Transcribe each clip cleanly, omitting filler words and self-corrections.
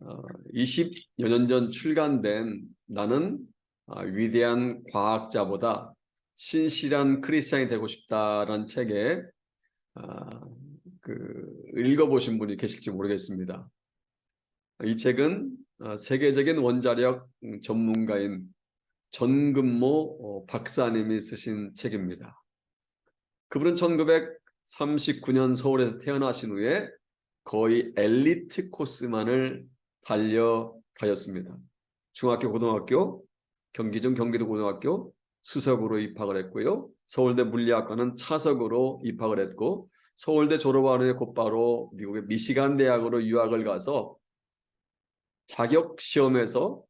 20여 년 전 출간된 나는 위대한 과학자보다 신실한 크리스찬이 되고 싶다라는 책에 읽어보신 분이 계실지 모르겠습니다. 이 책은 세계적인 원자력 전문가인 전근모 박사님이 쓰신 책입니다. 그분은 1939년 서울에서 태어나신 후에 거의 엘리트 코스만을 달려가셨습니다. 중학교, 고등학교, 경기중 경기도 고등학교 수석으로 입학을 했고요. 서울대 물리학과는 차석으로 입학을 했고, 서울대 졸업한 후에 곧바로 미국의 미시간 대학으로 유학을 가서 자격시험에서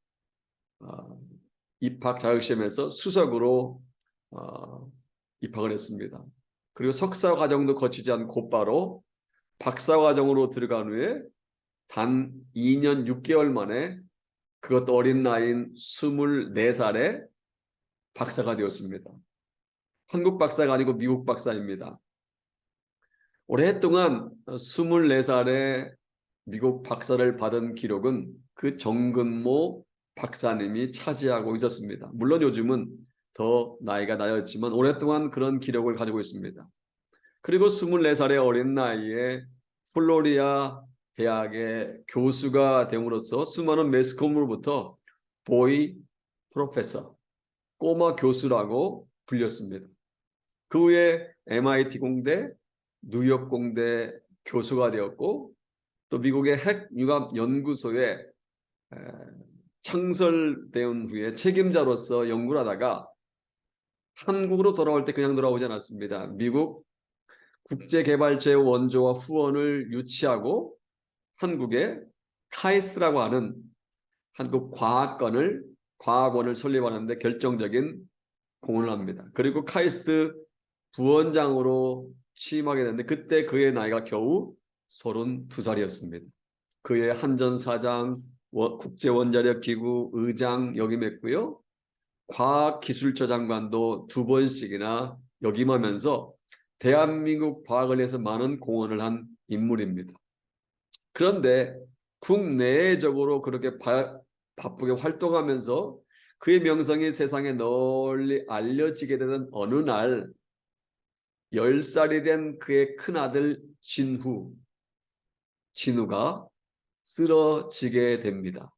입학 자격시험에서 수석으로 입학을 했습니다. 그리고 석사 과정도 거치지 않고 곧바로 박사 과정으로 들어간 후에 단 2년 6개월 만에, 그것도 어린 나이인 24살에 박사가 되었습니다. 한국 박사가 아니고 미국 박사입니다. 오랫동안 24살에 미국 박사를 받은 기록은 그 정근모 박사님이 차지하고 있었습니다. 물론 요즘은 더 나이가 나였지만 오랫동안 그런 기록을 가지고 있습니다. 그리고 24살의 어린 나이에 플로리다 대학의 교수가 됨으로써 수많은 매스컴으로부터 보이 프로페서, 꼬마 교수라고 불렸습니다. 그 후에 MIT 공대, 뉴욕 공대 교수가 되었고, 또 미국의 핵융합연구소에 창설된 후에 책임자로서 연구를 하다가 한국으로 돌아올 때 그냥 돌아오지 않았습니다. 미국 국제개발체 원조와 후원을 유치하고 한국에 카이스트라고 하는 한국 과학원을 설립하는데 결정적인 공헌을 합니다. 그리고 카이스트 부원장으로 취임하게 됐는데 그때 그의 나이가 겨우 32살이었습니다. 그의 한전사장, 국제원자력기구 의장 역임했고요. 과학기술처 장관도 2번씩이나 역임하면서 대한민국 과학을 위해서 많은 공헌을 한 인물입니다. 그런데 국내적으로 그렇게 바쁘게 활동하면서 그의 명성이 세상에 널리 알려지게 되던 어느 날 10살이 된 그의 큰아들 진우가 쓰러지게 됩니다.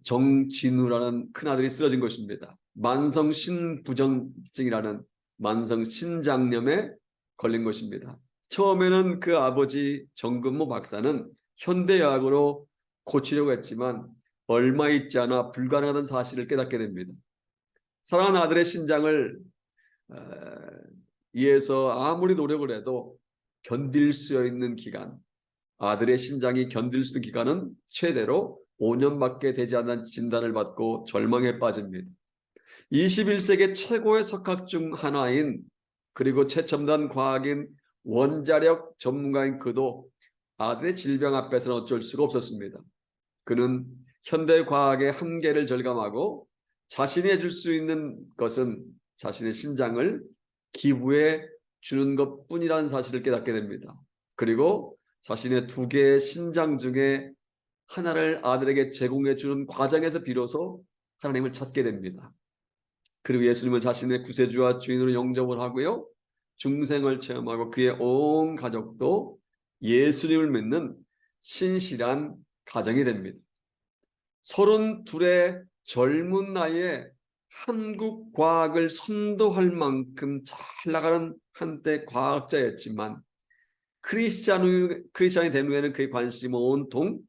정진우라는 큰아들이 쓰러진 것입니다. 만성신부전증이라는 만성신장염에 걸린 것입니다. 처음에는 그 아버지 정근모 박사는 현대의학으로 고치려고 했지만 얼마 있지 않아 불가능하다는 사실을 깨닫게 됩니다. 사랑하는 아들의 신장을 위해서 아무리 노력을 해도 견딜 수 있는 기간, 아들의 신장이 견딜 수 있는 기간은 최대로 5년밖에 되지 않는 진단을 받고 절망에 빠집니다. 21세기 최고의 석학 중 하나인, 그리고 최첨단 과학인 원자력 전문가인 그도 아들의 질병 앞에서는 어쩔 수가 없었습니다. 그는 현대 과학의 한계를 절감하고 자신이 해줄 수 있는 것은 자신의 신장을 기부해 주는 것뿐이라는 사실을 깨닫게 됩니다. 그리고 자신의 2개의 신장 중에 하나를 아들에게 제공해 주는 과정에서 비로소 하나님을 찾게 됩니다. 그리고 예수님을 자신의 구세주와 주인으로 영접을 하고요. 중생을 체험하고 그의 온 가족도 예수님을 믿는 신실한 가정이 됩니다. 32의 젊은 나이에 한국 과학을 선도할 만큼 잘 나가는 한때 과학자였지만 크리스찬이 된 후에는 그의 관심은 온통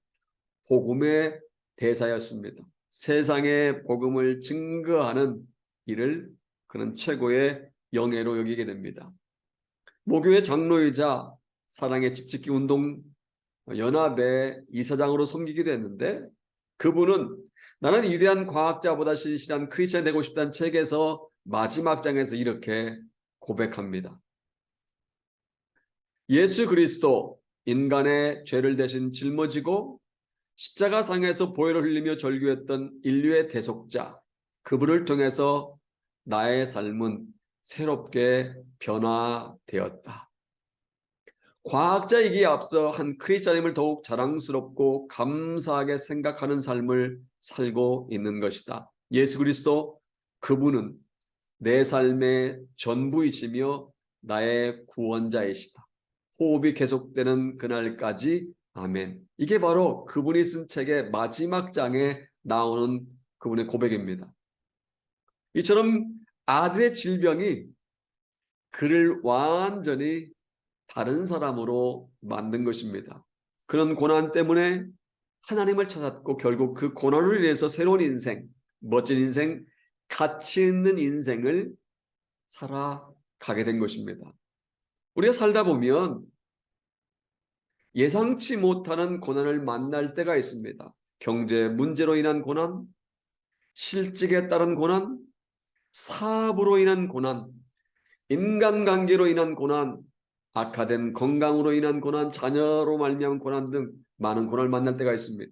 복음의 대사였습니다. 세상에 복음을 증거하는 일을 그는 최고의 영예로 여기게 됩니다. 모교회 장로이자 사랑의 집짓기 운동 연합의 이사장으로 섬기기도 했는데, 그분은 나는 위대한 과학자보다 신실한 크리스찬이 되고 싶다는 책에서 마지막 장에서 이렇게 고백합니다. 예수 그리스도, 인간의 죄를 대신 짊어지고 십자가상에서 보혈을 흘리며 절규했던 인류의 대속자, 그분을 통해서 나의 삶은 새롭게 변화되었다. 과학자이기에 앞서 한 크리스찬임을 더욱 자랑스럽고 감사하게 생각하는 삶을 살고 있는 것이다. 예수 그리스도, 그분은 내 삶의 전부이시며 나의 구원자이시다. 호흡이 계속되는 그날까지 아멘. 이게 바로 그분이 쓴 책의 마지막 장에 나오는 그분의 고백입니다. 이처럼 아들의 질병이 그를 완전히 다른 사람으로 만든 것입니다. 그런 고난 때문에 하나님을 찾았고 결국 그 고난으로 인해서 새로운 인생, 멋진 인생, 가치 있는 인생을 살아가게 된 것입니다. 우리가 살다 보면 예상치 못하는 고난을 만날 때가 있습니다. 경제 문제로 인한 고난, 실직에 따른 고난, 사업으로 인한 고난, 인간관계로 인한 고난, 악화된 건강으로 인한 고난, 자녀로 말미암은 고난 등 많은 고난을 만날 때가 있습니다.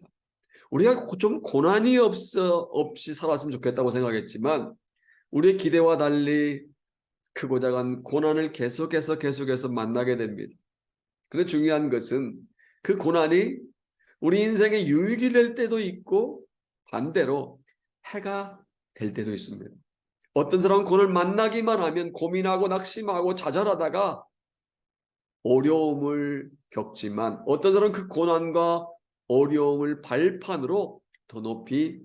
우리가 좀 고난이 없이 살았으면 좋겠다고 생각했지만 우리의 기대와 달리 크고 작은 고난을 계속해서 만나게 됩니다. 그런데 중요한 것은 그 고난이 우리 인생의 유익이 될 때도 있고 반대로 해가 될 때도 있습니다. 어떤 사람은 고난을 만나기만 하면 고민하고 낙심하고 좌절하다가 어려움을 겪지만 어떤 사람은 그 고난과 어려움을 발판으로 더 높이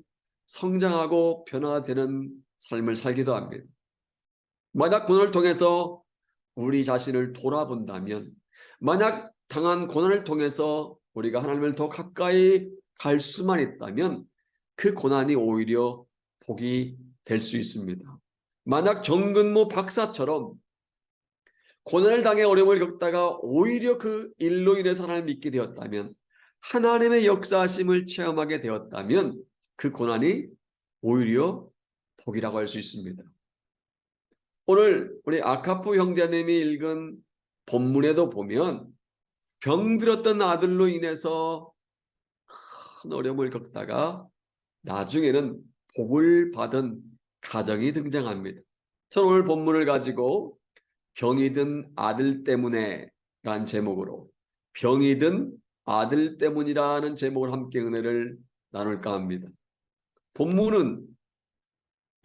성장하고 변화되는 삶을 살기도 합니다. 만약 고난을 통해서 우리 자신을 돌아본다면, 만약 당한 고난을 통해서 우리가 하나님을 더 가까이 갈 수만 있다면 그 고난이 오히려 복이 될 수 있습니다. 만약 정근모 박사처럼 고난을 당해 어려움을 겪다가 오히려 그 일로 인해서 하나님을 믿게 되었다면, 하나님의 역사하심을 체험하게 되었다면 그 고난이 오히려 복이라고 할 수 있습니다. 오늘 우리 아카프 형제님이 읽은 본문에도 보면 병들었던 아들로 인해서 큰 어려움을 겪다가 나중에는 복을 받은 가정이 등장합니다. 저는 오늘 본문을 가지고 병이 든 아들 때문에 라는 제목으로, 병이 든 아들 때문이라는 제목을 함께 은혜를 나눌까 합니다. 본문은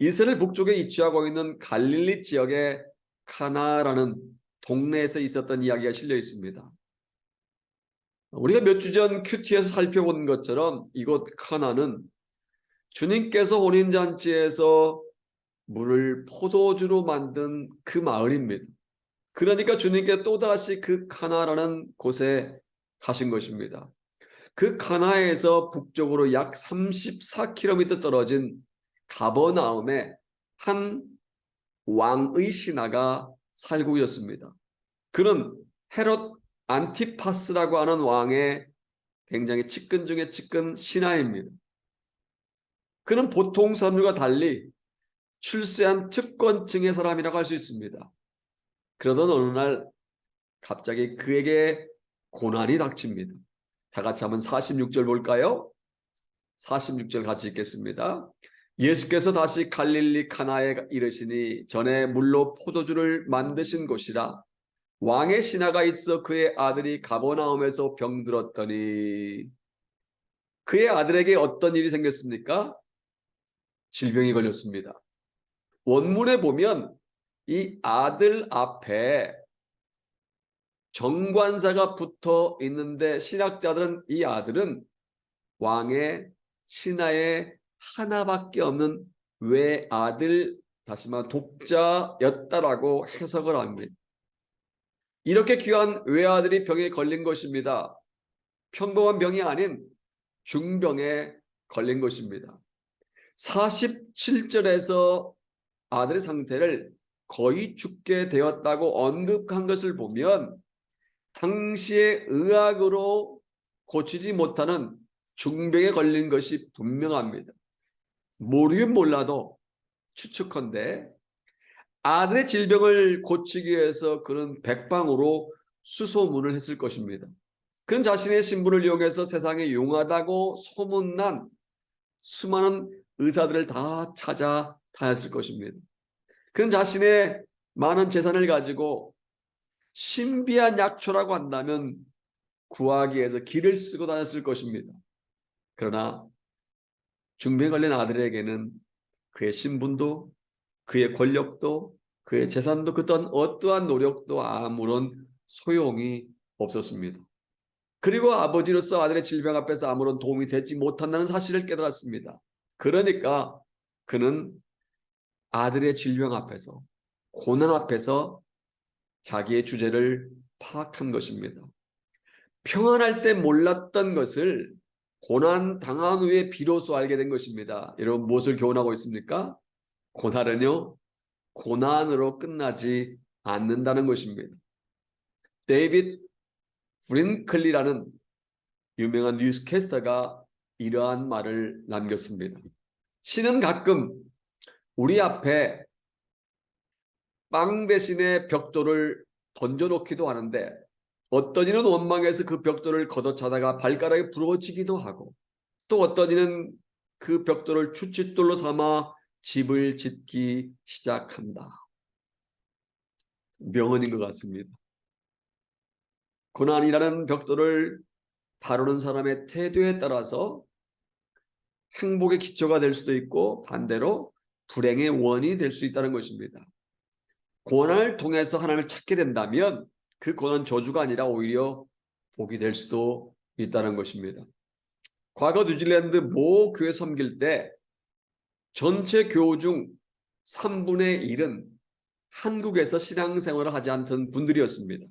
이스라엘 북쪽에 위치하고 있는 갈릴리 지역의 카나라는 동네에서 있었던 이야기가 실려 있습니다. 우리가 몇 주 전 큐티에서 살펴본 것처럼 이곳 카나는 주님께서 혼인잔치에서 물을 포도주로 만든 그 마을입니다. 그러니까 주님께 또다시 그 카나라는 곳에 가신 것입니다. 그 카나에서 북쪽으로 약 34km 떨어진 가버나움에 한 왕의 신하가 살고 있었습니다. 그는 헤롯 안티파스라고 하는 왕의 굉장히 측근 중에 측근 신하입니다. 그는 보통 사람들과 달리 출세한 특권층의 사람이라고 할 수 있습니다. 그러던 어느 날 갑자기 그에게 고난이 닥칩니다. 다 같이 한번 46절 볼까요? 46절 같이 읽겠습니다. 예수께서 다시 갈릴리 카나에 이르시니 전에 물로 포도주를 만드신 곳이라. 왕의 신하가 있어 그의 아들이 가버나움에서 병들었더니. 그의 아들에게 어떤 일이 생겼습니까? 질병이 걸렸습니다. 원문에 보면 이 아들 앞에 정관사가 붙어 있는데 신학자들은 이 아들은 왕의 신하의 하나밖에 없는 외아들, 다시 말해 독자였다라고 해석을 합니다. 이렇게 귀한 외아들이 병에 걸린 것입니다. 평범한 병이 아닌 중병에 걸린 것입니다. 47절에서 아들의 상태를 거의 죽게 되었다고 언급한 것을 보면 당시의 의학으로 고치지 못하는 중병에 걸린 것이 분명합니다. 모르긴 몰라도 추측컨대 아들의 질병을 고치기 위해서 그는 백방으로 수소문을 했을 것입니다. 그는 자신의 신분을 이용해서 세상에 용하다고 소문난 수많은 의사들을 다 찾아다녔을 것입니다. 그는 자신의 많은 재산을 가지고 신비한 약초라고 한다면 구하기 위해서 길을 쓰고 다녔을 것입니다. 그러나 중병에 걸린 아들에게는 그의 신분도, 그의 권력도, 그의 재산도, 그떤 어떠한 노력도 아무런 소용이 없었습니다. 그리고 아버지로서 아들의 질병 앞에서 아무런 도움이 되지 못한다는 사실을 깨달았습니다. 그러니까 그는 아들의 질병 앞에서, 고난 앞에서 자기의 주제를 파악한 것입니다. 평안할 때 몰랐던 것을 고난 당한 후에 비로소 알게 된 것입니다. 여러분, 무엇을 교훈하고 있습니까? 고난은요, 고난으로 끝나지 않는다는 것입니다. 데이빗 브린클리라는 유명한 뉴스캐스터가 이러한 말을 남겼습니다. 신은 가끔 우리 앞에 빵 대신에 벽돌을 던져놓기도 하는데, 어떤 이는 원망해서 그 벽돌을 걷어차다가 발가락에 부러지기도 하고, 또 어떤 이는 그 벽돌을 추칫돌로 삼아 집을 짓기 시작한다. 명언인 것 같습니다. 고난이라는 벽돌을 다루는 사람의 태도에 따라서 행복의 기초가 될 수도 있고, 반대로 불행의 원인이 될 수 있다는 것입니다. 고난을 통해서 하나님을 찾게 된다면 그 고난 저주가 아니라 오히려 복이 될 수도 있다는 것입니다. 과거 뉴질랜드 모 교회 섬길 때 전체 교우 중 3분의 1은 한국에서 신앙생활을 하지 않던 분들이었습니다.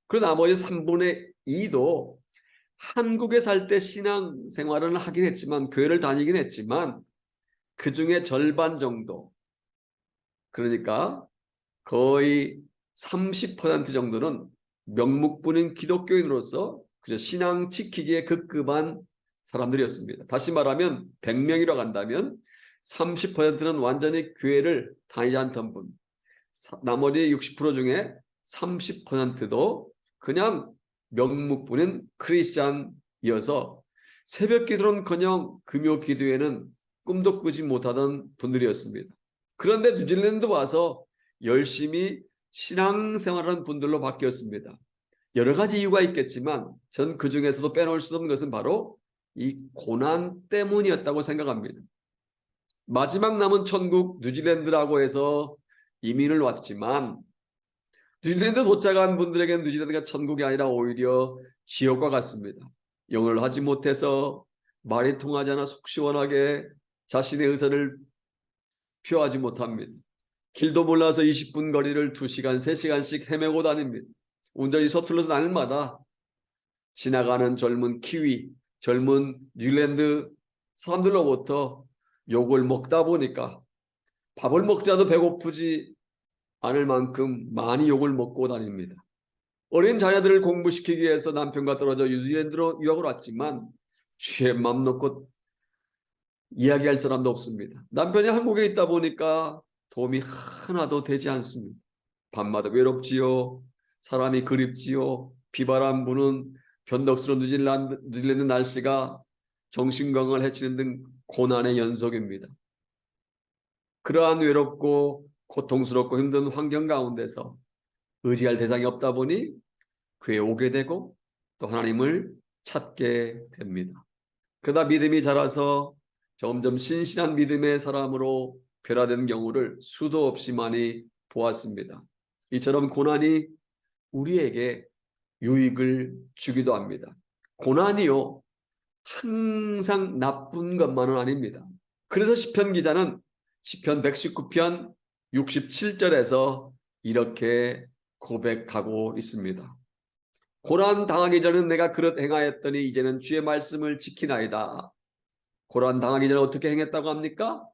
그리고 나머지 3분의 2도 한국에 살 때 신앙생활을 하긴 했지만, 교회를 다니긴 했지만, 그 중에 절반 정도, 그러니까 거의 30% 정도는 명목뿐인 기독교인으로서 그저 신앙 지키기에 급급한 사람들이었습니다. 다시 말하면 100명이라고 한다면 30%는 완전히 교회를 다니지 않던 분, 나머지 60% 중에 30%도 그냥 명목뿐인 크리스찬이어서 새벽 기도는커녕 금요 기도에는 꿈도 꾸지 못하던 분들이었습니다. 그런데 뉴질랜드 와서 열심히 신앙생활하는 분들로 바뀌었습니다. 여러 가지 이유가 있겠지만 전 그 중에서도 빼놓을 수 없는 것은 바로 이 고난 때문이었다고 생각합니다. 마지막 남은 천국 뉴질랜드라고 해서 이민을 왔지만, 뉴질랜드 도착한 분들에게는 뉴질랜드가 천국이 아니라 오히려 지옥과 같습니다. 영어를 하지 못해서, 말이 통하지 않아 속 시원하게 자신의 의사를 표하지 못합니다. 길도 몰라서 20분 거리를 2시간, 3시간씩 헤매고 다닙니다. 운전이 서툴러서 날마다 지나가는 젊은 키위, 젊은 뉴질랜드 사람들로부터 욕을 먹다 보니까 밥을 먹자도 배고프지 않을 만큼 많이 욕을 먹고 다닙니다. 어린 자녀들을 공부시키기 위해서 남편과 떨어져 뉴질랜드로 유학을 왔지만 주의 맘 놓고 이야기할 사람도 없습니다. 남편이 한국에 있다 보니까 도움이 하나도 되지 않습니다. 밤마다 외롭지요. 사람이 그립지요. 비바람 부는 변덕스러운 뉴질랜드 날씨가 정신건강을 해치는 등 고난의 연속입니다. 그러한 외롭고 고통스럽고 힘든 환경 가운데서 의지할 대상이 없다 보니 그에 오게 되고 또 하나님을 찾게 됩니다. 그러다 믿음이 자라서 점점 신실한 믿음의 사람으로 변화된 경우를 수도 없이 많이 보았습니다. 이처럼 고난이 우리에게 유익을 주기도 합니다. 고난이요, 항상 나쁜 것만은 아닙니다. 그래서 시편 기자는 시편 119편 67절에서 이렇게 고백하고 있습니다. 고난 당하기 전은 내가 그릇 행하였더니 이제는 주의 말씀을 지키나이다. 고난 당하기 전에 어떻게 행했다고 합니까?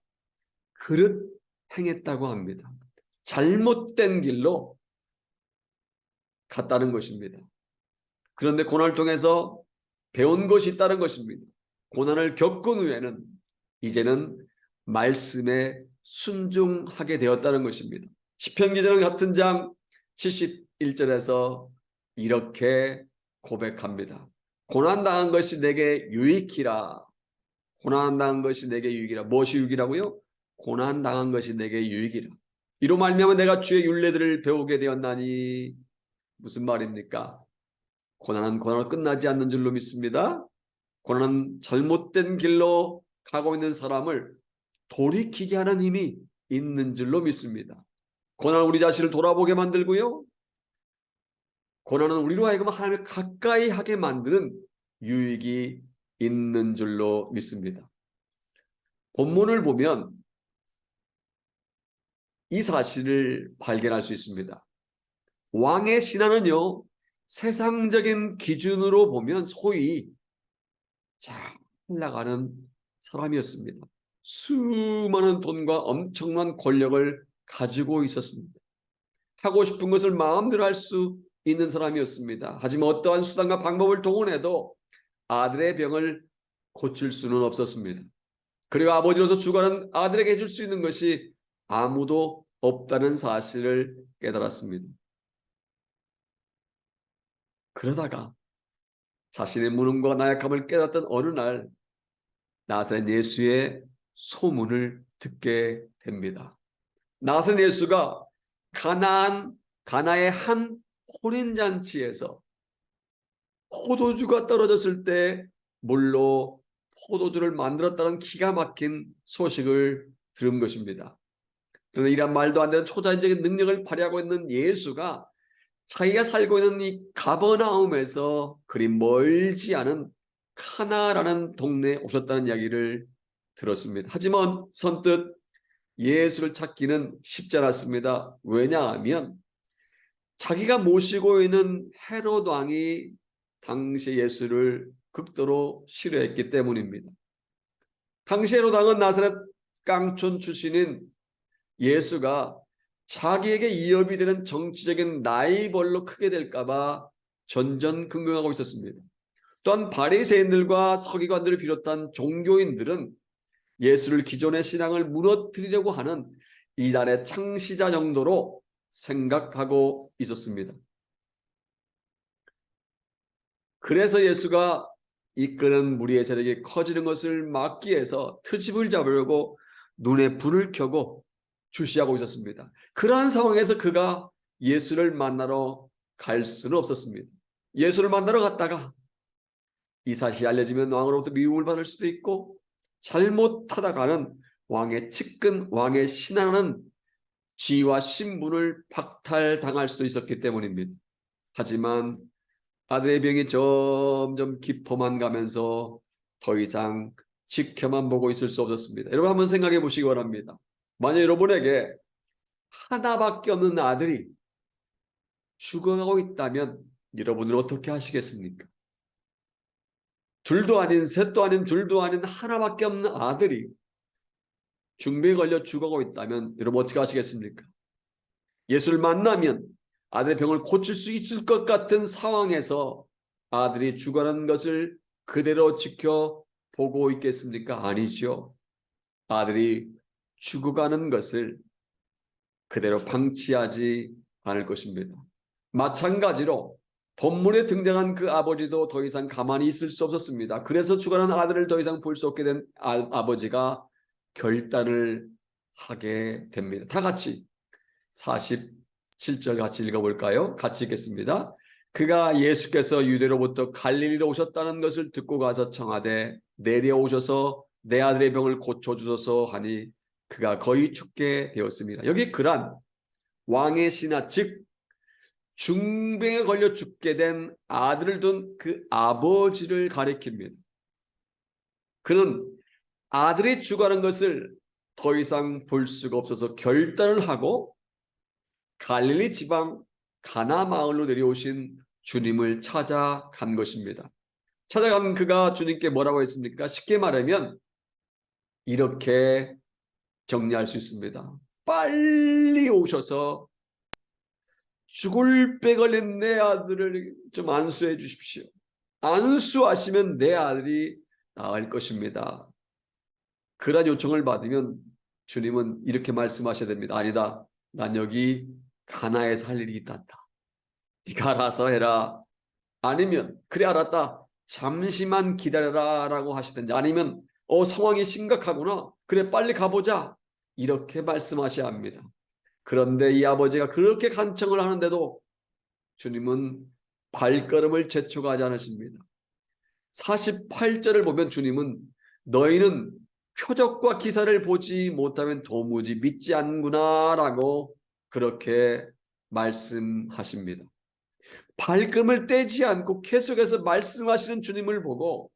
그릇 행했다고 합니다. 잘못된 길로 갔다는 것입니다. 그런데 고난을 통해서 배운 것이 있다는 것입니다. 고난을 겪은 후에는 이제는 말씀에 순종하게 되었다는 것입니다. 시편 기자는 같은 장 71절에서 이렇게 고백합니다. 고난당한 것이 내게 유익이라. 고난당한 것이 내게 유익이라. 무엇이 유익이라고요? 고난당한 것이 내게 유익이라. 이로 말미암아 내가 주의 율례들을 배우게 되었나니 무슨 말입니까? 고난은 고난으로 끝나지 않는 줄로 믿습니다. 고난은 잘못된 길로 가고 있는 사람을 돌이키게 하는 힘이 있는 줄로 믿습니다. 고난은 우리 자신을 돌아보게 만들고요. 고난은 우리로 하여금 하나님을 가까이 하게 만드는 유익이 있는 줄로 믿습니다. 본문을 보면 이 사실을 발견할 수 있습니다. 왕의 신하는요, 세상적인 기준으로 보면 소위 잘 나가는 사람이었습니다. 수많은 돈과 엄청난 권력을 가지고 있었습니다. 하고 싶은 것을 마음대로 할 수 있는 사람이었습니다. 하지만 어떠한 수단과 방법을 동원해도 아들의 병을 고칠 수는 없었습니다. 그리고 아버지로서 죽어가는 아들에게 해줄 수 있는 것이 아무도 없다는 사실을 깨달았습니다. 그러다가 자신의 무능과 나약함을 깨닫던 어느 날 나사렛 예수의 소문을 듣게 됩니다. 나사렛 예수가 가나의 한 혼인잔치에서 포도주가 떨어졌을 때 물로 포도주를 만들었다는 기가 막힌 소식을 들은 것입니다. 그러나 이런 말도 안 되는 초자연적인 능력을 발휘하고 있는 예수가 자기가 살고 있는 이 가버나움에서 그리 멀지 않은 카나라는 동네에 오셨다는 이야기를 들었습니다. 하지만 선뜻 예수를 찾기는 쉽지 않았습니다. 왜냐하면 자기가 모시고 있는 헤롯 왕이 당시 예수를 극도로 싫어했기 때문입니다. 당시 헤롯 왕은 나사렛 깡촌 출신인 예수가 자기에게 이업이 되는 정치적인 라이벌로 크게 될까봐 전전긍긍하고 있었습니다. 또한 바리새인들과 서기관들을 비롯한 종교인들은 예수를 기존의 신앙을 무너뜨리려고 하는 이단의 창시자 정도로 생각하고 있었습니다. 그래서 예수가 이끄는 무리의 세력이 커지는 것을 막기 위해서 트집을 잡으려고 눈에 불을 켜고 주시하고 있었습니다. 그러한 상황에서 그가 예수를 만나러 갈 수는 없었습니다. 예수를 만나러 갔다가 이 사실이 알려지면 왕으로부터 미움을 받을 수도 있고 잘못하다가는 왕의 측근, 왕의 신하는 지위와 신분을 박탈당할 수도 있었기 때문입니다. 하지만 아들의 병이 점점 깊어만 가면서 더 이상 지켜만 보고 있을 수 없었습니다. 여러분 한번 생각해 보시기 바랍니다. 만약 여러분에게 하나밖에 없는 아들이 죽어가고 있다면 여러분은 어떻게 하시겠습니까? 둘도 아닌 셋도 아닌 둘도 아닌 하나밖에 없는 아들이 중병에 걸려 죽어가고 있다면 여러분 어떻게 하시겠습니까? 예수를 만나면 아들의 병을 고칠 수 있을 것 같은 상황에서 아들이 죽어가는 것을 그대로 지켜보고 있겠습니까? 아니죠. 아들이 죽어가는 것을 그대로 방치하지 않을 것입니다. 마찬가지로 본문에 등장한 그 아버지도 더 이상 가만히 있을 수 없었습니다. 그래서 죽어가는 아들을 더 이상 볼 수 없게 된 아버지가 결단을 하게 됩니다. 다 같이 47절 같이 읽어볼까요? 같이 읽겠습니다. 그가 예수께서 유대로부터 갈릴리로 오셨다는 것을 듣고 가서 청하되 내려오셔서 내 아들의 병을 고쳐주소서 하니 그가 거의 죽게 되었습니다. 여기 그란 왕의 신하 즉 중병에 걸려 죽게 된 아들을 둔 그 아버지를 가리킵니다. 그는 아들이 죽어가는 것을 더 이상 볼 수가 없어서 결단을 하고 갈릴리 지방 가나 마을로 내려오신 주님을 찾아간 것입니다. 찾아간 그가 주님께 뭐라고 했습니까? 쉽게 말하면 이렇게 정리할 수 있습니다. 빨리 오셔서 죽을 배 걸린 내 아들을 좀 안수해 주십시오. 안수하시면 내 아들이 나을 것입니다. 그런 요청을 받으면 주님은 이렇게 말씀하셔야 됩니다. 아니다. 난 여기 가나에서 할 일이 있단다. 네가 알아서 해라. 아니면 그래 알았다. 잠시만 기다려라 라고 하시든지 아니면 상황이 심각하구나. 그래 빨리 가보자. 이렇게 말씀하셔야 합니다. 그런데 이 아버지가 그렇게 간청을 하는데도 주님은 발걸음을 재촉하지 않으십니다. 48절을 보면 주님은 너희는 표적과 기사를 보지 못하면 도무지 믿지 않는구나 라고 그렇게 말씀하십니다. 발걸음을 떼지 않고 계속해서 말씀하시는 주님을 보고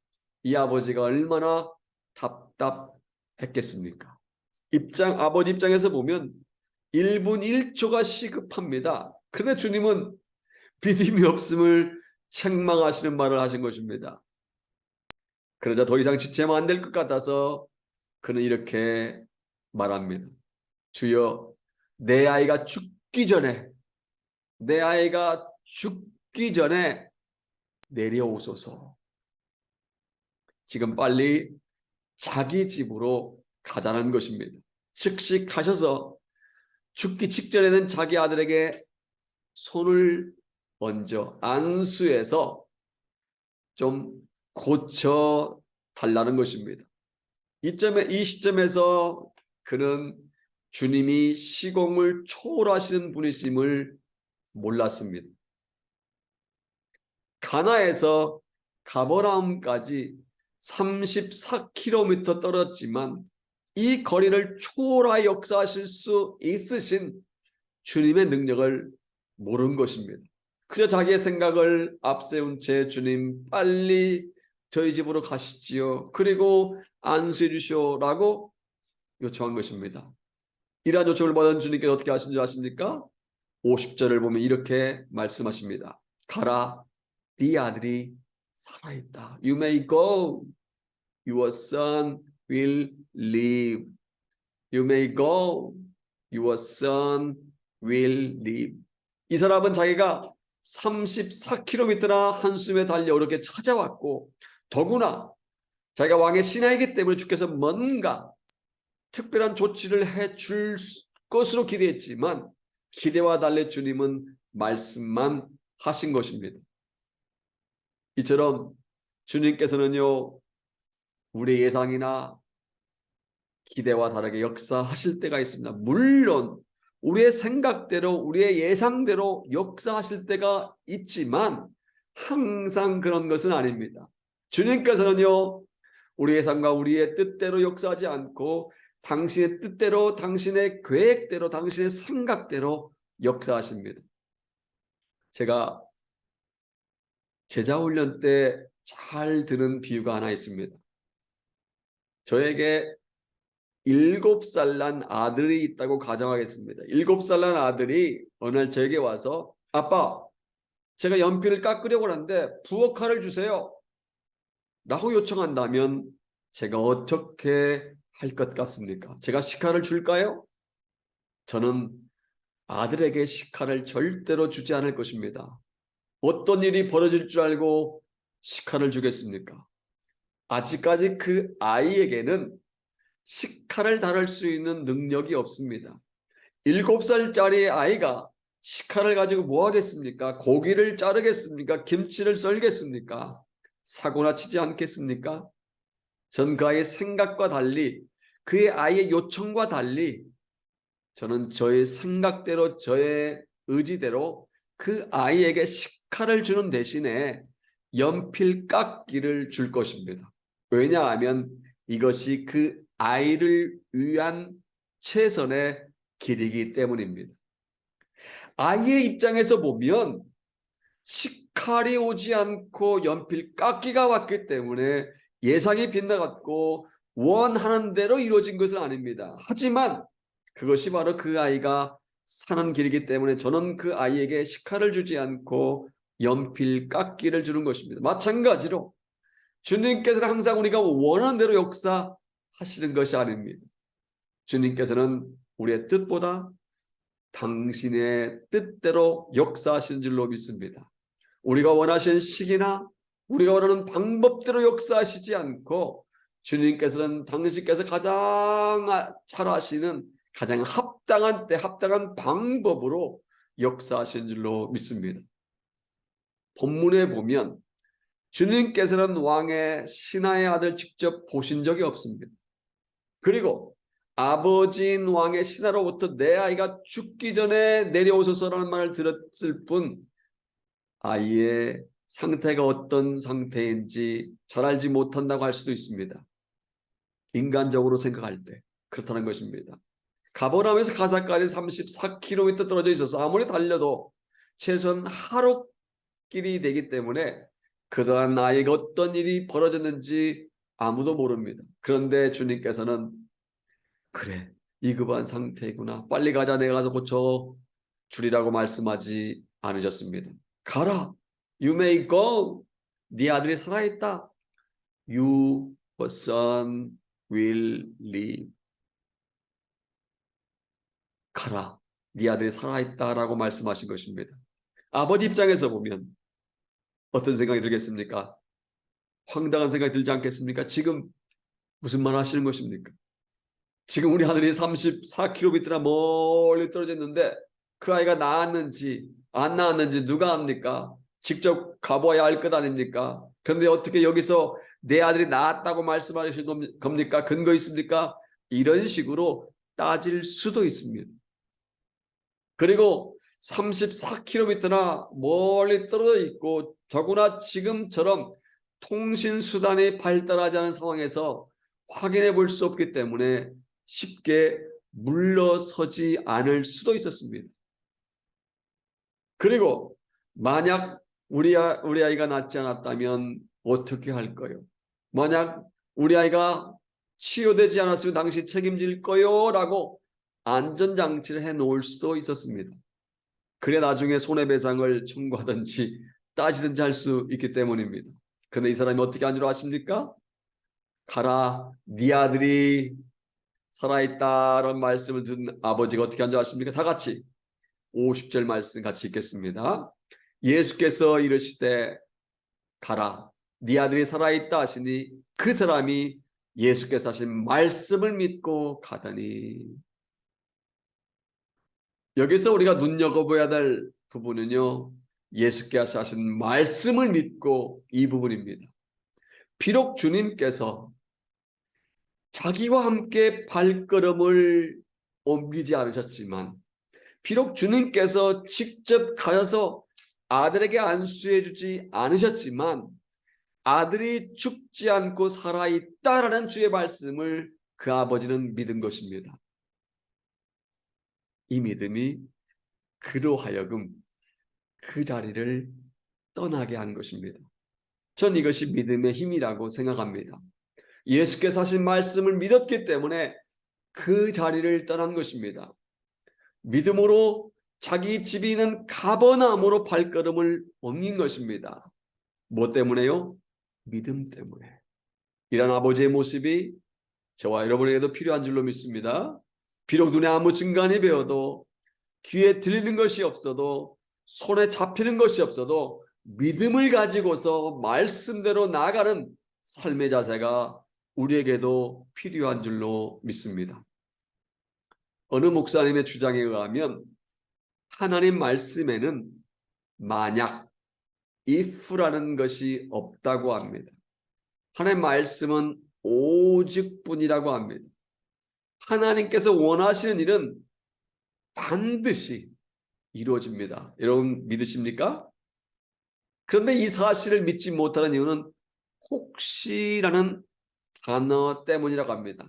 이 아버지가 얼마나 답답했겠습니까? 아버지 입장에서 보면 1분 1초가 시급합니다. 그런데 주님은 믿음이 없음을 책망하시는 말을 하신 것입니다. 그러자 더 이상 지체하면 안 될 것 같아서 그는 이렇게 말합니다. 주여, 내 아이가 죽기 전에 내려오소서. 지금 빨리 자기 집으로 가자는 것입니다. 즉시 가셔서 죽기 직전에는 자기 아들에게 손을 얹어 안수해서 좀 고쳐 달라는 것입니다. 이 시점에서 그는 주님이 시공을 초월하시는 분이심을 몰랐습니다. 가나에서 가버나움까지 34km 떨어졌지만 이 거리를 초월하여 역사하실 수 있으신 주님의 능력을 모른 것입니다. 그저 자기의 생각을 앞세운 채 주님 빨리 저희 집으로 가시지요. 그리고 안수해 주시오라고 요청한 것입니다. 이러한 요청을 받은 주님께서 어떻게 하신 줄 아십니까? 50절을 보면 이렇게 말씀하십니다. 가라, 네 아들이 살아있다. You may go. Your son will live. You may go. Your son will live. 이 사람은 자기가 34km나 한숨에 달려 이렇게 찾아왔고 더구나 자기가 왕의 신하이기 때문에 주께서 뭔가 특별한 조치를 해줄 것으로 기대했지만 기대와 달리 주님은 말씀만 하신 것입니다. 이처럼 주님께서는요, 우리의 예상이나 기대와 다르게 역사하실 때가 있습니다. 물론 우리의 생각대로 우리의 예상대로 역사하실 때가 있지만 항상 그런 것은 아닙니다. 주님께서는요, 우리의 예상과 우리의 뜻대로 역사하지 않고 당신의 뜻대로, 당신의 계획대로, 당신의 생각대로 역사하십니다. 제가 제자훈련 때 잘 드는 비유가 하나 있습니다. 저에게 7살 난 아들이 있다고 가정하겠습니다. 7살 난 아들이 어느 날 저에게 와서 아빠, 제가 연필을 깎으려고 하는데 부엌칼을 주세요 라고 요청한다면 제가 어떻게 할 것 같습니까? 제가 식칼을 줄까요? 저는 아들에게 식칼을 절대로 주지 않을 것입니다. 어떤 일이 벌어질 줄 알고 식칼을 주겠습니까? 아직까지 그 아이에게는 식칼을 다룰 수 있는 능력이 없습니다. 7살짜리 아이가 식칼을 가지고 뭐 하겠습니까? 고기를 자르겠습니까? 김치를 썰겠습니까? 사고나 치지 않겠습니까? 전 그 아이의 생각과 달리, 그의 아이의 요청과 달리 저는 저의 생각대로, 저의 의지대로 그 아이에게 식칼을 주는 대신에 연필 깎기를 줄 것입니다. 왜냐하면 이것이 그 아이를 위한 최선의 길이기 때문입니다. 아이의 입장에서 보면 식칼이 오지 않고 연필 깎기가 왔기 때문에 예상이 빗나갔고 원하는 대로 이루어진 것은 아닙니다. 하지만 그것이 바로 그 아이가 사는 길이기 때문에 저는 그 아이에게 식칼을 주지 않고 연필 깎기를 주는 것입니다. 마찬가지로 주님께서는 항상 우리가 원하는 대로 역사하시는 것이 아닙니다. 주님께서는 우리의 뜻보다 당신의 뜻대로 역사하시는 줄로 믿습니다. 우리가 원하시는 시기나 우리가 원하는 방법대로 역사하시지 않고 주님께서는 당신께서 가장 잘 아시는 가장 합당한 때 합당한 방법으로 역사하시는 줄로 믿습니다. 본문에 보면 주님께서는 왕의 신하의 아들 직접 보신 적이 없습니다. 그리고 아버지인 왕의 신하로부터 내 아이가 죽기 전에 내려오소서라는 말을 들었을 뿐 아이의 상태가 어떤 상태인지 잘 알지 못한다고 할 수도 있습니다. 인간적으로 생각할 때 그렇다는 것입니다. 가버나움에서 가사까지 34km 떨어져 있어서 아무리 달려도 최소한 하루 길이 되기 때문에 그동안 나에게 어떤 일이 벌어졌는지 아무도 모릅니다. 그런데 주님께서는 그래, 위급한 상태구나. 빨리 가자. 내가 가서 고쳐 주리라고 말씀하지 않으셨습니다. 가라. You may go. 네 아들이 살아있다. You, your son will live. 가라. 네 아들이 살아있다라고 말씀하신 것입니다. 아버지 입장에서 보면 어떤 생각이 들겠습니까? 황당한 생각이 들지 않겠습니까? 지금 무슨 말 하시는 것입니까? 지금 우리 하늘이 34km나 멀리 떨어져 있는데 그 아이가 낳았는지 안 낳았는지 누가 압니까? 직접 가봐야 알 것 아닙니까? 그런데 어떻게 여기서 내 아들이 낳았다고 말씀하시는 겁니까? 근거 있습니까? 이런 식으로 따질 수도 있습니다. 그리고 34km나 멀리 떨어져 있고 더구나 지금처럼 통신수단이 발달하지 않은 상황에서 확인해 볼 수 없기 때문에 쉽게 물러서지 않을 수도 있었습니다. 그리고 만약 우리 아이가 낳지 않았다면 어떻게 할까요? 만약 우리 아이가 치료되지 않았으면 당신 책임질 거요 라고 안전장치를 해놓을 수도 있었습니다. 그래 나중에 손해배상을 청구하든지 따지든지 할 수 있기 때문입니다. 그런데 이 사람이 어떻게 한 줄 아십니까? 가라, 네 아들이 살아있다라는 말씀을 듣는 아버지가 어떻게 한 줄 아십니까? 다 같이 50절 말씀 같이 읽겠습니다. 예수께서 이르시되 가라, 네 아들이 살아있다 하시니 그 사람이 예수께서 하신 말씀을 믿고 가더니. 여기서 우리가 눈여겨봐야 될 부분은요, 예수께서 하신 말씀을 믿고 이 부분입니다. 비록 주님께서 자기와 함께 발걸음을 옮기지 않으셨지만, 비록 주님께서 직접 가셔서 아들에게 안수해 주지 않으셨지만 아들이 죽지 않고 살아있다라는 주의 말씀을 그 아버지는 믿은 것입니다. 이 믿음이 그로 하여금 그 자리를 떠나게 한 것입니다. 전 이것이 믿음의 힘이라고 생각합니다. 예수께서 하신 말씀을 믿었기 때문에 그 자리를 떠난 것입니다. 믿음으로 자기 집이 있는 가버나움으로 발걸음을 옮긴 것입니다. 뭐 때문에요? 믿음 때문에. 이런 아버지의 모습이 저와 여러분에게도 필요한 줄로 믿습니다. 비록 눈에 아무 증거가 배어도, 귀에 들리는 것이 없어도, 손에 잡히는 것이 없어도 믿음을 가지고서 말씀대로 나아가는 삶의 자세가 우리에게도 필요한 줄로 믿습니다. 어느 목사님의 주장에 의하면 하나님 말씀에는 만약, if라는 것이 없다고 합니다. 하나님 말씀은 오직뿐이라고 합니다. 하나님께서 원하시는 일은 반드시 이루어집니다. 여러분 믿으십니까? 그런데 이 사실을 믿지 못하는 이유는 혹시라는 단어 때문이라고 합니다.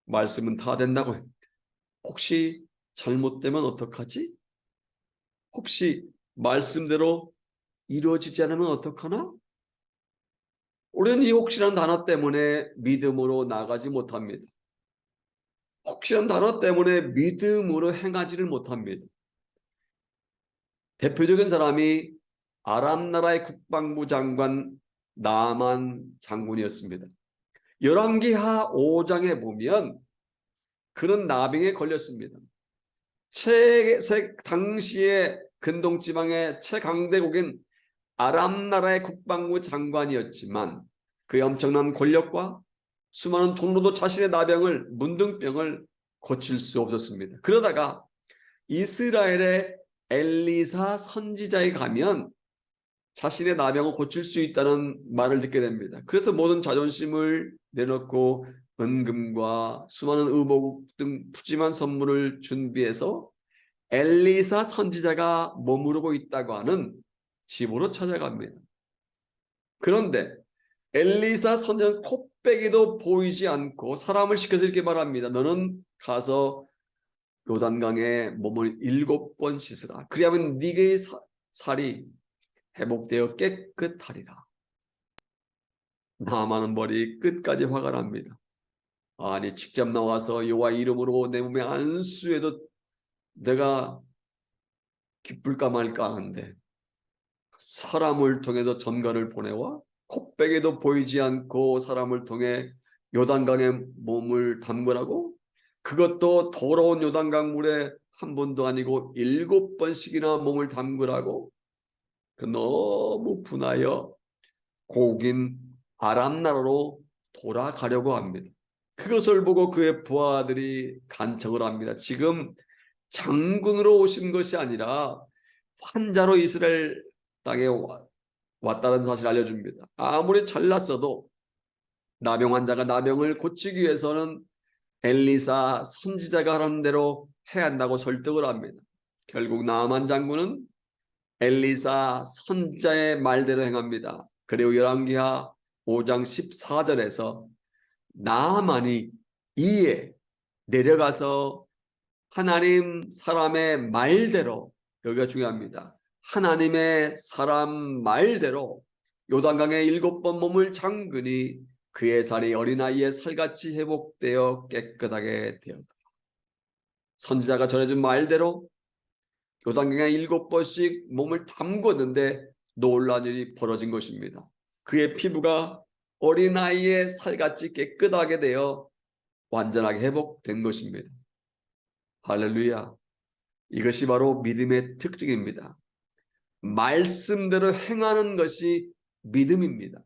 말씀은 다 된다고 합니다. 혹시 잘못되면 어떡하지? 혹시 말씀대로 이루어지지 않으면 어떡하나? 우리는 이 혹시라는 단어 때문에 믿음으로 나가지 못합니다. 혹시라는 단어 때문에 믿음으로 행하지를 못합니다. 대표적인 사람이 아람 나라의 국방부 장관 나만 장군이었습니다. 열왕기하 5장에 보면 그는 나병에 걸렸습니다. 당시의 근동지방의 최강대국인 아람 나라의 국방부 장관이었지만 그의 엄청난 권력과 수많은 돈으로도 자신의 나병을, 문둥병을 고칠 수 없었습니다. 그러다가 이스라엘의 엘리사 선지자에 가면 자신의 나병을 고칠 수 있다는 말을 듣게 됩니다. 그래서 모든 자존심을 내놓고 은금과 수많은 의복 등 푸짐한 선물을 준비해서 엘리사 선지자가 머무르고 있다고 하는 집으로 찾아갑니다. 그런데 엘리사 선지자는 코빼기도 보이지 않고 사람을 시켜서 이렇게 말합니다. 너는 가서 요단강에 몸을 7번 씻으라. 그리하면 네게 살이 회복되어 깨끗하리라. 나아만은 머리 끝까지 화가 납니다. 아니 직접 나와서 여호와 이름으로 내 몸에 안수해도 내가 기쁠까 말까 하는데 사람을 통해서 전가를 보내와 코빼기도 보이지 않고 사람을 통해 요단강에 몸을 담그라고? 그것도 더러운 요단강 물에 한 번도 아니고 7번씩이나 몸을 담그라고? 너무 분하여 고국인 아람 나라로 돌아가려고 합니다. 그것을 보고 그의 부하들이 간청을 합니다. 지금 장군으로 오신 것이 아니라 환자로 이스라엘 땅에 왔다는 사실을 알려줍니다. 아무리 잘났어도 나병 환자가 나병을 고치기 위해서는 엘리사 선지자가 하는 대로 해야 한다고 설득을 합니다. 결국 나아만 장군은 엘리사 선지자의 말대로 행합니다. 그리고 열왕기하 5장 14절에서 나아만이 이에 내려가서 하나님 사람의 말대로, 여기가 중요합니다. 하나님의 사람 말대로 요단강에 7번 몸을 잠그니 그의 살이 어린아이의 살같이 회복되어 깨끗하게 되었다. 선지자가 전해준 말대로 요단강에 7번씩 몸을 담궜는데 놀라운 일이 벌어진 것입니다. 그의 피부가 어린아이의 살같이 깨끗하게 되어 완전하게 회복된 것입니다. 할렐루야. 이것이 바로 믿음의 특징입니다. 말씀대로 행하는 것이 믿음입니다.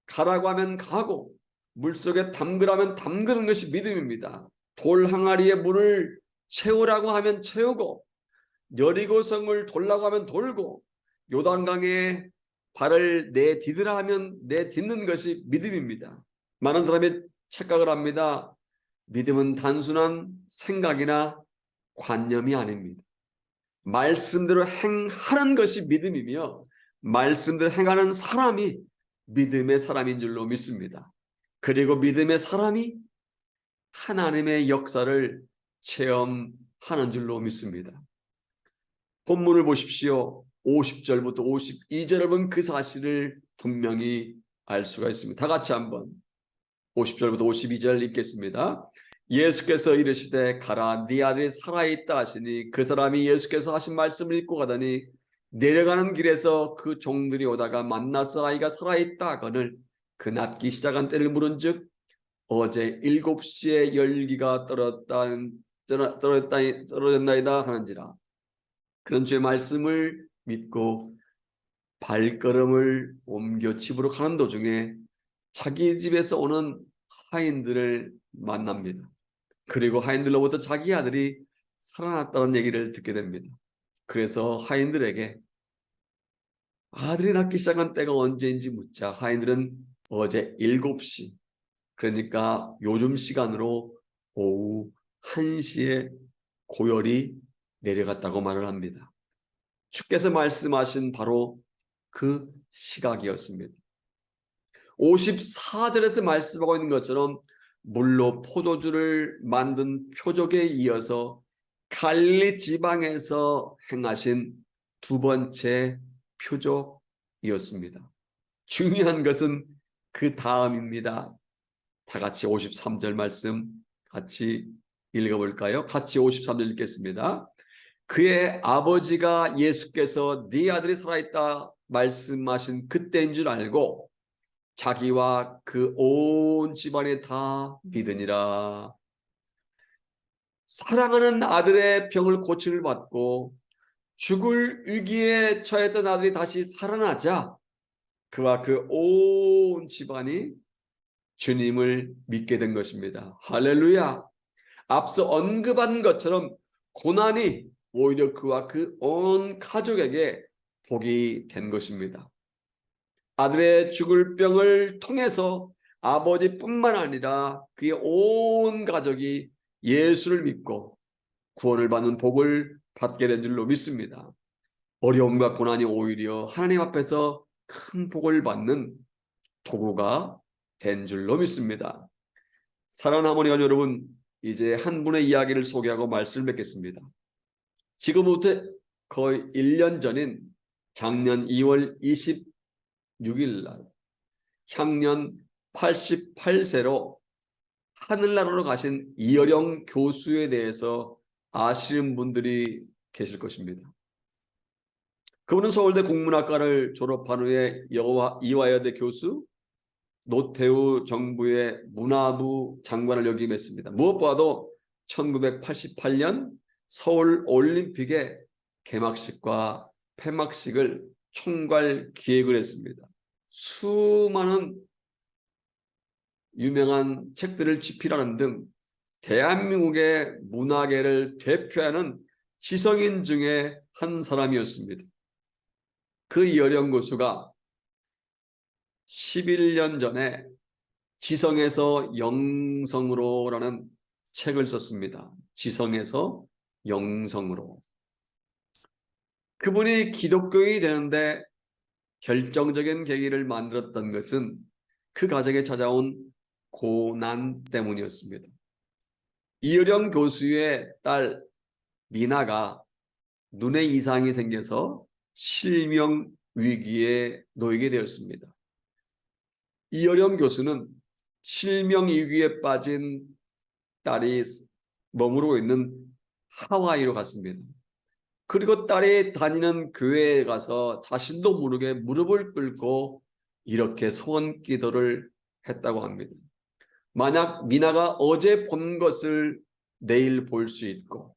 가라고 하면 가고 물속에 담그라면 담그는 것이 믿음입니다. 돌 항아리에 물을 채우라고 하면 채우고 여리고성을 돌라고 하면 돌고 요단강에 발을 내디드라 하면 내딛는 것이 믿음입니다. 많은 사람이 착각을 합니다. 믿음은 단순한 생각이나 관념이 아닙니다. 말씀대로 행하는 것이 믿음이며 말씀대로 행하는 사람이 믿음의 사람인 줄로 믿습니다. 그리고 믿음의 사람이 하나님의 역사를 체험하는 줄로 믿습니다. 본문을 보십시오. 50절부터 52절을 보면 그 사실을 분명히 알 수가 있습니다. 다 같이 한번 50절부터 52절 읽겠습니다. 예수께서 이르시되 가라 네 아들이 살아있다 하시니 그 사람이 예수께서 하신 말씀을 읽고 가더니 내려가는 길에서 그 종들이 오다가 만나서 아이가 살아있다 하거늘 그 낫기 시작한 때를 물은즉 어제 7시에 열기가 떨어졌나이다 하는지라. 그런 주의 말씀을 믿고 발걸음을 옮겨 집으로 가는 도중에 자기 집에서 오는 하인들을 만납니다. 그리고 하인들로부터 자기 아들이 살아났다는 얘기를 듣게 됩니다. 그래서 하인들에게 아들이 낳기 시작한 때가 언제인지 묻자 하인들은 어제 7시, 그러니까 요즘 시간으로 오후 1시에 고열이 내려갔다고 말을 합니다. 주께서 말씀하신 바로 그 시각이었습니다. 54절에서 말씀하고 있는 것처럼 물로 포도주를 만든 표적에 이어서 갈릴리 지방에서 행하신 두 번째 표적이었습니다. 중요한 것은 그 다음입니다. 다 같이 53절 말씀 같이 읽어볼까요? 같이 53절 읽겠습니다. 그의 아버지가 예수께서 네 아들이 살아있다 말씀하신 그때인 줄 알고 자기와 그 온 집안이 다 믿으니라. 사랑하는 아들의 병을 고침을 받고 죽을 위기에 처했던 아들이 다시 살아나자 그와 그 온 집안이 주님을 믿게 된 것입니다. 할렐루야. 앞서 언급한 것처럼 고난이 오히려 그와 그 온 가족에게 복이 된 것입니다. 아들의 죽을 병을 통해서 아버지뿐만 아니라 그의 온 가족이 예수를 믿고 구원을 받는 복을 받게 된 줄로 믿습니다. 어려움과 고난이 오히려 하나님 앞에서 큰 복을 받는 도구가 된 줄로 믿습니다. 사랑하는 하모니가 여러분, 이제 한 분의 이야기를 소개하고 말씀을 맺겠습니다. 지금부터 거의 1년 전인 작년 2월 26일 날 향년 88세로 하늘나라로 가신 이어령 교수에 대해서 아시는 분들이 계실 것입니다. 그분은 서울대 국문학과를 졸업한 후에 이화여대 교수, 노태우 정부의 문화부 장관을 역임했습니다. 무엇보다도 1988년 서울 올림픽의 개막식과 폐막식을 총괄 기획을 했습니다. 수많은 유명한 책들을 집필하는 등 대한민국의 문화계를 대표하는 지성인 중에 한 사람이었습니다. 그 이어령 교수가 11년 전에 지성에서 영성으로라는 책을 썼습니다. 지성에서 영성으로. 그분이 기독교인이 되는데 결정적인 계기를 만들었던 것은 그 가정에 찾아온 고난 때문이었습니다. 이어령 교수의 딸 미나가 눈에 이상이 생겨서 실명 위기에 놓이게 되었습니다. 이어령 교수는 실명 위기에 빠진 딸이 머무르고 있는 하와이로 갔습니다. 그리고 딸이 다니는 교회에 가서 자신도 모르게 무릎을 꿇고 이렇게 소원 기도를 했다고 합니다. 만약 미나가 어제 본 것을 내일 볼 수 있고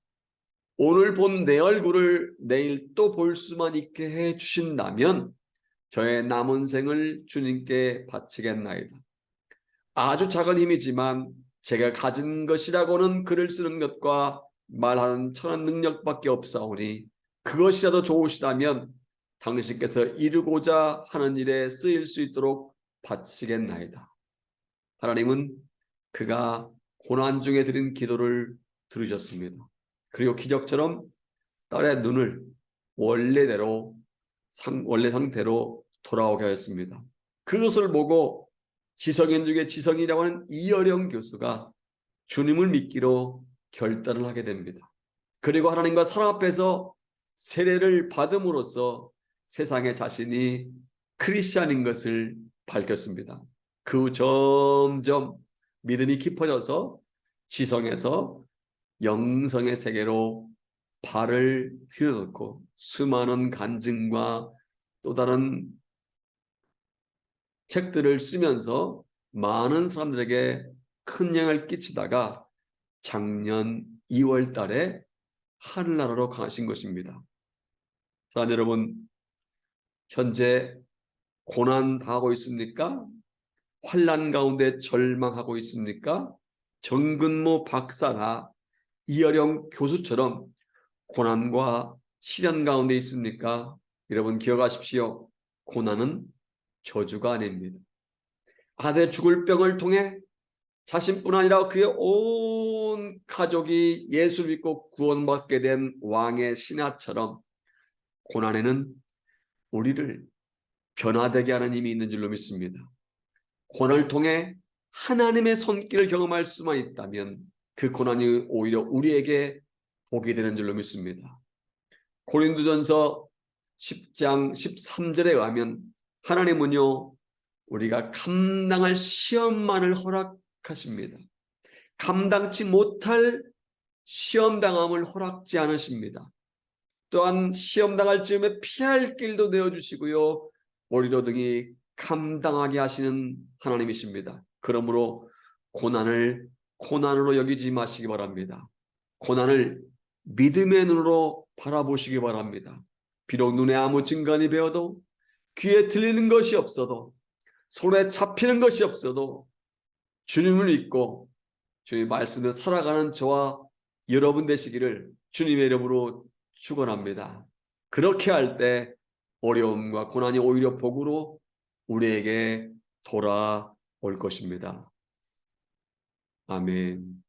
오늘 본 내 얼굴을 내일 또 볼 수만 있게 해 주신다면 저의 남은 생을 주님께 바치겠나이다. 아주 작은 힘이지만 제가 가진 것이라고는 글을 쓰는 것과 말하는 천한 능력밖에 없사오니 그것이라도 좋으시다면 당신께서 이루고자 하는 일에 쓰일 수 있도록 바치겠나이다. 하나님은 그가 고난 중에 드린 기도를 들으셨습니다. 그리고 기적처럼 딸의 눈을 원래 상태로 돌아오게 하였습니다. 그것을 보고 지성인 중에 지성이라고 하는 이어령 교수가 주님을 믿기로 결단을 하게 됩니다. 그리고 하나님과 사랑 앞에서 세례를 받음으로써 세상에 자신이 크리스찬인 것을 밝혔습니다. 그 후 점점 믿음이 깊어져서 지성에서 영성의 세계로 발을 들여놓고 수많은 간증과 또 다른 책들을 쓰면서 많은 사람들에게 큰 영향을 끼치다가 작년 2월 달에 하늘나라로 가신 것입니다. 사랑하는 여러분, 현재 고난 당하고 있습니까? 환난 가운데 절망하고 있습니까? 정근모 박사나 이어령 교수처럼 고난과 시련 가운데 있습니까? 여러분 기억하십시오. 고난은 저주가 아닙니다. 아들의 죽을 병을 통해 자신뿐 아니라 그의 온 가족이 예수 믿고 구원받게 된 왕의 신하처럼 고난에는 우리를 변화되게 하는 힘이 있는 줄로 믿습니다. 고난을 통해 하나님의 손길을 경험할 수만 있다면 그 고난이 오히려 우리에게 복이 되는 줄로 믿습니다. 고린도전서 10장 13절에 의하면 하나님은요 우리가 감당할 시험만을 허락하십니다. 감당치 못할 시험당함을 허락지 않으십니다. 또한 시험당할 즈음에 피할 길도 내어주시고요 오히려 등이 감당하게 하시는 하나님이십니다. 그러므로 고난을 고난으로 여기지 마시기 바랍니다. 고난을 믿음의 눈으로 바라보시기 바랍니다. 비록 눈에 아무 증거니 배어도 귀에 들리는 것이 없어도 손에 잡히는 것이 없어도 주님을 믿고 주님의 말씀을 살아가는 저와 여러분 되시기를 주님의 이름으로 축원합니다. 그렇게 할 때 어려움과 고난이 오히려 복으로 우리에게 돌아올 것입니다. 아멘.